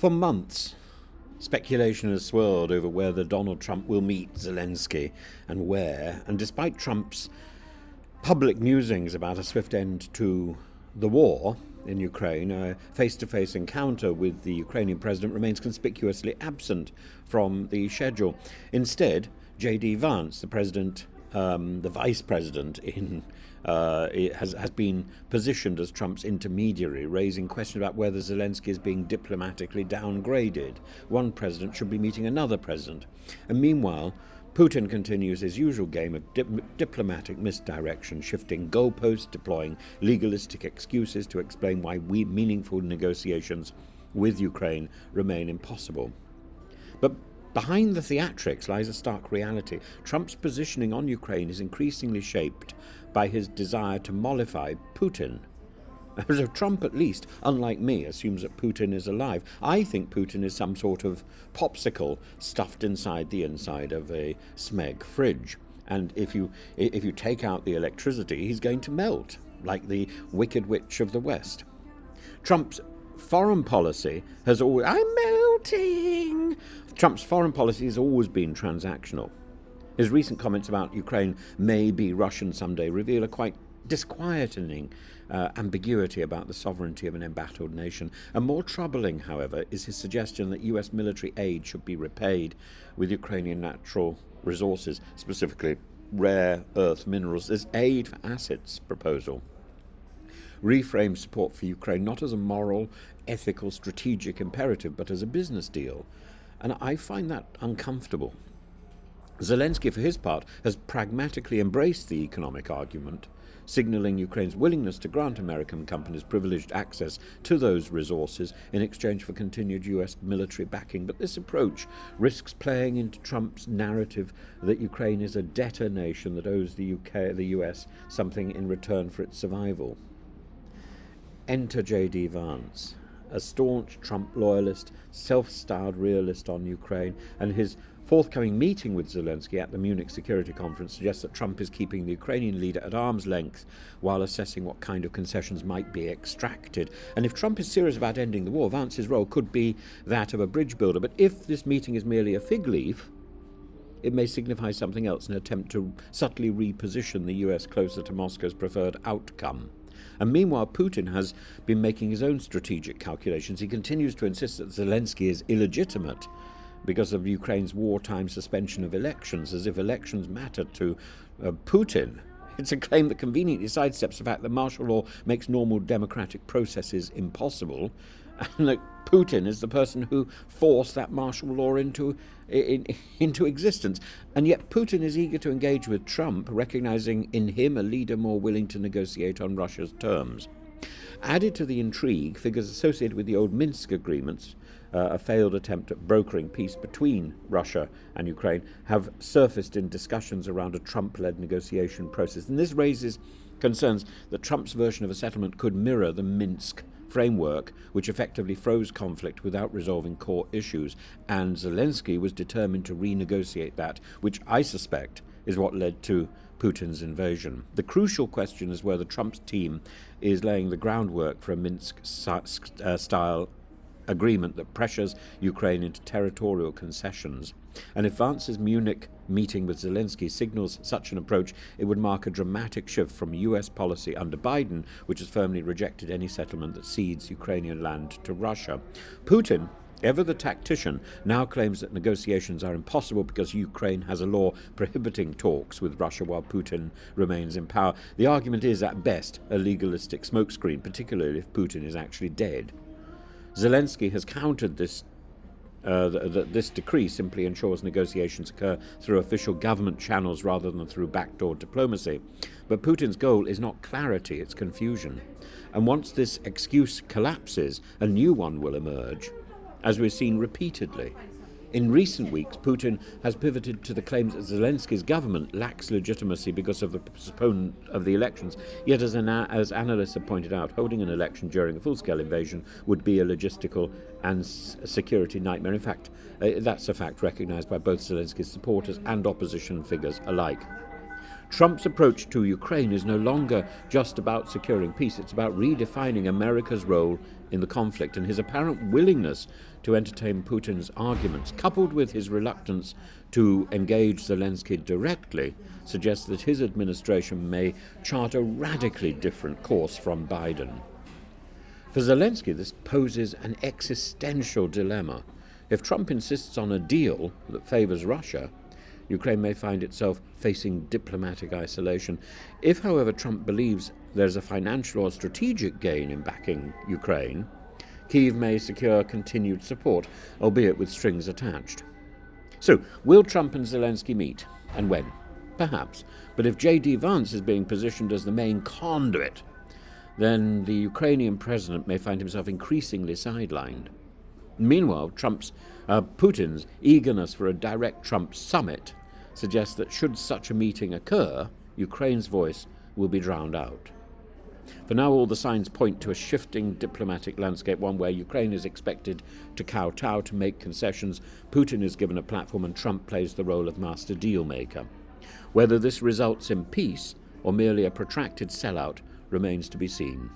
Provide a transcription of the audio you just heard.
For months, speculation has swirled over whether Donald Trump will meet Zelensky and where, and despite Trump's public musings about a swift end to the war in Ukraine, a face-to-face encounter with the Ukrainian president remains conspicuously absent from the schedule. Instead, J.D. Vance, the vice president has been positioned as Trump's intermediary, raising questions about whether Zelensky is being diplomatically downgraded. One president should be meeting another president. And meanwhile, Putin continues his usual game of diplomatic misdirection, shifting goalposts, deploying legalistic excuses to explain why meaningful negotiations with Ukraine remain impossible. But behind the theatrics lies a stark reality. Trump's positioning on Ukraine is increasingly shaped by his desire to mollify Putin. So Trump, at least, unlike me, assumes that Putin is alive. I think Putin is some sort of popsicle stuffed inside the inside of a Smeg fridge. And if you take out the electricity, he's going to melt, like the Wicked Witch of the West. Trump's foreign policy has always... I'm melting! Trump's foreign policy has always been transactional. His recent comments about Ukraine may be Russian someday reveal a quite disquieting ambiguity about the sovereignty of an embattled nation. And more troubling, however, is his suggestion that US military aid should be repaid with Ukrainian natural resources, specifically rare earth minerals. This aid for assets proposal reframes support for Ukraine not as a moral, ethical, strategic imperative, but as a business deal. And I find that uncomfortable. Zelensky, for his part, has pragmatically embraced the economic argument, signalling Ukraine's willingness to grant American companies privileged access to those resources in exchange for continued US military backing. But this approach risks playing into Trump's narrative that Ukraine is a debtor nation that owes the US something in return for its survival. Enter J.D. Vance, a staunch Trump loyalist, self-styled realist on Ukraine, and his forthcoming meeting with Zelensky at the Munich Security Conference suggests that Trump is keeping the Ukrainian leader at arm's length while assessing what kind of concessions might be extracted. And if Trump is serious about ending the war, Vance's role could be that of a bridge builder. But if this meeting is merely a fig leaf, it may signify something else, an attempt to subtly reposition the US closer to Moscow's preferred outcome. And meanwhile, Putin has been making his own strategic calculations. He continues to insist that Zelensky is illegitimate because of Ukraine's wartime suspension of elections, as if elections matter to Putin. It's a claim that conveniently sidesteps the fact that martial law makes normal democratic processes impossible, and that Putin is the person who forced that martial law into existence. And yet Putin is eager to engage with Trump, recognizing in him a leader more willing to negotiate on Russia's terms. Added to the intrigue, figures associated with the old Minsk agreements, a failed attempt at brokering peace between Russia and Ukraine, have surfaced in discussions around a Trump-led negotiation process. And this raises concerns that Trump's version of a settlement could mirror the Minsk framework, which effectively froze conflict without resolving core issues. And Zelensky was determined to renegotiate that, which I suspect is what led to Putin's invasion. The crucial question is whether Trump's team is laying the groundwork for a Minsk-style agreement that pressures Ukraine into territorial concessions. And if Vance's Munich meeting with Zelensky signals such an approach, it would mark a dramatic shift from US policy under Biden, which has firmly rejected any settlement that cedes Ukrainian land to Russia. Putin, ever the tactician, now claims that negotiations are impossible because Ukraine has a law prohibiting talks with Russia while Putin remains in power. The argument is, at best, a legalistic smokescreen, particularly if Putin is actually dead. Zelensky has countered this that this decree simply ensures negotiations occur through official government channels rather than through backdoor diplomacy. But Putin's goal is not clarity, it's confusion. And once this excuse collapses, a new one will emerge, as we've seen repeatedly. In recent weeks, Putin has pivoted to the claims that Zelensky's government lacks legitimacy because of the postponement of the elections. Yet, as analysts have pointed out, holding an election during a full-scale invasion would be a logistical and security nightmare. In fact, that's a fact recognized by both Zelensky's supporters and opposition figures alike. Trump's approach to Ukraine is no longer just about securing peace. It's about redefining America's role in the conflict, and his apparent willingness to entertain Putin's arguments, coupled with his reluctance to engage Zelensky directly, suggests that his administration may chart a radically different course from Biden. For Zelensky, this poses an existential dilemma. If Trump insists on a deal that favors Russia, Ukraine may find itself facing diplomatic isolation. If, however, Trump believes there's a financial or strategic gain in backing Ukraine, Kyiv may secure continued support, albeit with strings attached. So, will Trump and Zelensky meet? And when? Perhaps. But if J.D. Vance is being positioned as the main conduit, then the Ukrainian president may find himself increasingly sidelined. Meanwhile, Putin's eagerness for a direct Trump summit suggests that should such a meeting occur, Ukraine's voice will be drowned out. For now, all the signs point to a shifting diplomatic landscape, one where Ukraine is expected to kowtow, to make concessions, Putin is given a platform, and Trump plays the role of master deal-maker. Whether this results in peace or merely a protracted sellout remains to be seen.